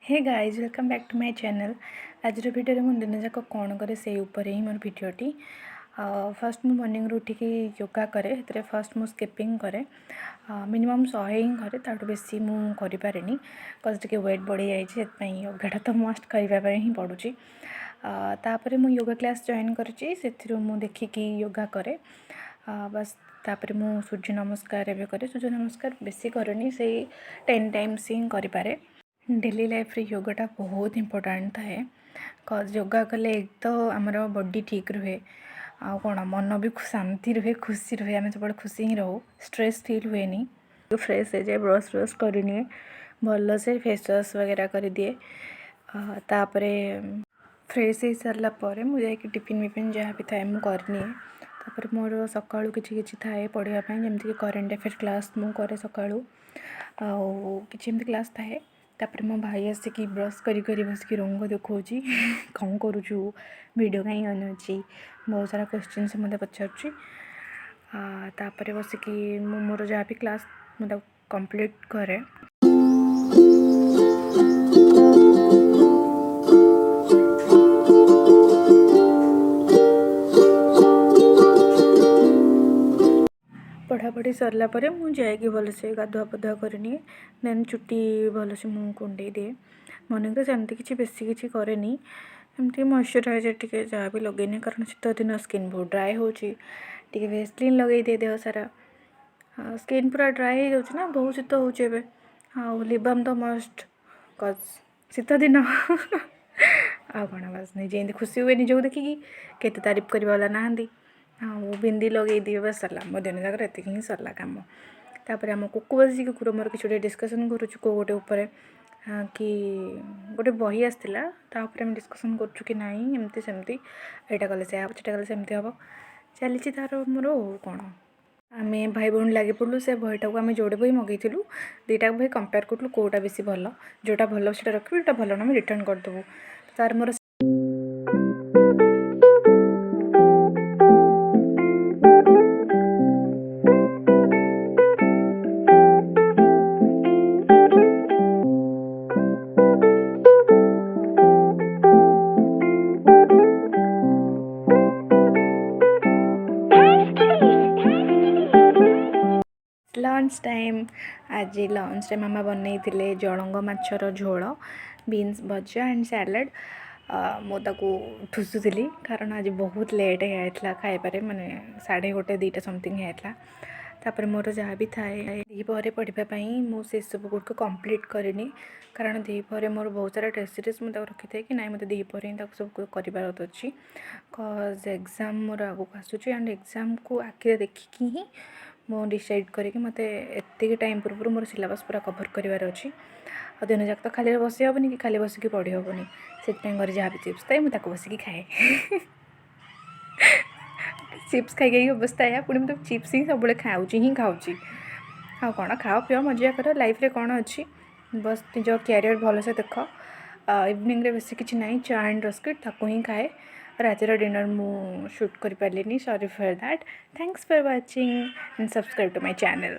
Hey guys welcome back to my channel. आज video मुझे दिन जाक कौन करे से ऊपर ही मोर भिडटी। फर्स्ट मु मॉर्निंग उठिक योगा करे से फर्स्ट मु स्किपिंग करे मिनिमम 100 ही करे ताठू बेसी मुझे करें बिकज टे वेट बढ़ी जाए योगाटा तो मस्ट करने ही पड़ूँ। तापर मु योगा क्लास जॉइन करुँची से देखिकी योगा करे बस। तापर मु सूर्य नमस्कार एवं करे सूर्य नमस्कार बेसी करनी से 10 टाइम्स ही करें। डेली लाइफ रे योगाटा बहुत इम्पोर्टेंट थाए कज योगा कले एक तो आमर बॉडी ठीक रुहे आ कौन मन भी शांति रुहे खुशी रुहे आम सब खुशी ही रहू स्ट्रेस फील हुए नहीं फ्रेश हो जाए ब्रश ब्रश करनी भल से फेस वाश वगैरह कर दिए। तापर फ्रेश हो सारा पर मुझे टिफिन विफिन जहाँ भी थाए मुझे करनी तापर मोर सका कि थाए पढ़ाई जमीक करेन्ट अफेयर क्लास मुझे सकाळू कि क्लास थाए। तापर मो भाई आसिक ब्रश करी बसिक रंग देखा कौन करुचु वीडियो कहीं अनुची बहुत सारा क्वेश्चन से मत पचार तापर बसिक मोर जहाँ भी क्लास मुझे कंप्लीट करे। पढ़ापढ़ी सरला परे मु जाएगी भलसे गाधुआ पधुआ करनी देन चुट्टी भलसे मुँह कुंडे दिए। मॉर्निंग तो सेमती किसी बेसी किसी करेनी एमती मॉइस्चराइजर टी जहाँ भी लगे कारण शीत दिन स्किन बहुत ड्राए होची वेस्लिन लगे दिए देह सारा स्किन पूरा ड्राए हो ना बहुत शीत हो लिबाम तो मस्ट कज शीत दिन आ कौन बस निजे खुशी हुए निजक देखिकी केते तारीफ करने वाला नहांती बिंदी लगे दिए बस सरला मो दिन जाकर एति ही सरला कम। तापर आम कुकु बस कुकुर मोर कि डिस्कसन करुचु को गोटे उपर कि गोटे बही आसला तापर डिस्कसन करुचु कि नाई एमती सेमती यहाँ कले से हम सेटा कले सेमती हम चली तार मोर कौन आम भाई भौणी लगे पड़ू से बहीटा को आम जोड़े बही मगेलु दुईटा बही कंपेयर करूँ कौटा बेसी भल जोटा भल से रखी जोटा भल ना रिटर्न करदेबू तार मोर लंच टाइम आज लंच रे मामा बनई थिले जड़ंग माछर झोल बीन्स भजा एंड सैलड मुझे ठुसुली कारण आज बहुत लेट होता खाइबारे माने 1:30 2टा समथिंग होता। तापर मोर जहाँ भी थाए दीपहर पढ़ाई मुझे सब गुड़ कंप्लीट करनी कारण दीपहर मोर बहुत सारा टेस्ट सीरीज मुझे रखी था कि ना मतलब दीपहर ही सब करार अच्छी कज एग्जाम मोर आगक आसूँ एंड एग्जाम को आखिरे देखिकी ही मो डिसाइड करके मत एति टाइम पूर्व मोर सिलेबस पूरा कभर करार अच्छी और दिन जाक तो खाली बस हेनी कि खाली बसिक पढ़ी हेनी से घर जहाँ भी चिप्स थाए मुझे बसिक खाए चिप्स खाई अवस्था है पुणी मतलब चिप्स ही सब खाऊँ हाँ कौन खाओ पिओ मजा कर लाइफ रे कौन अच्छी बस निज क्यारियर भलसे देख इवनिंग रे बेसी किसी ना चा एंड रस्किट ताको ही खाए रातिर डिनर मु शूट कर पारे sorry for that thanks for watching and subscribe to my channel.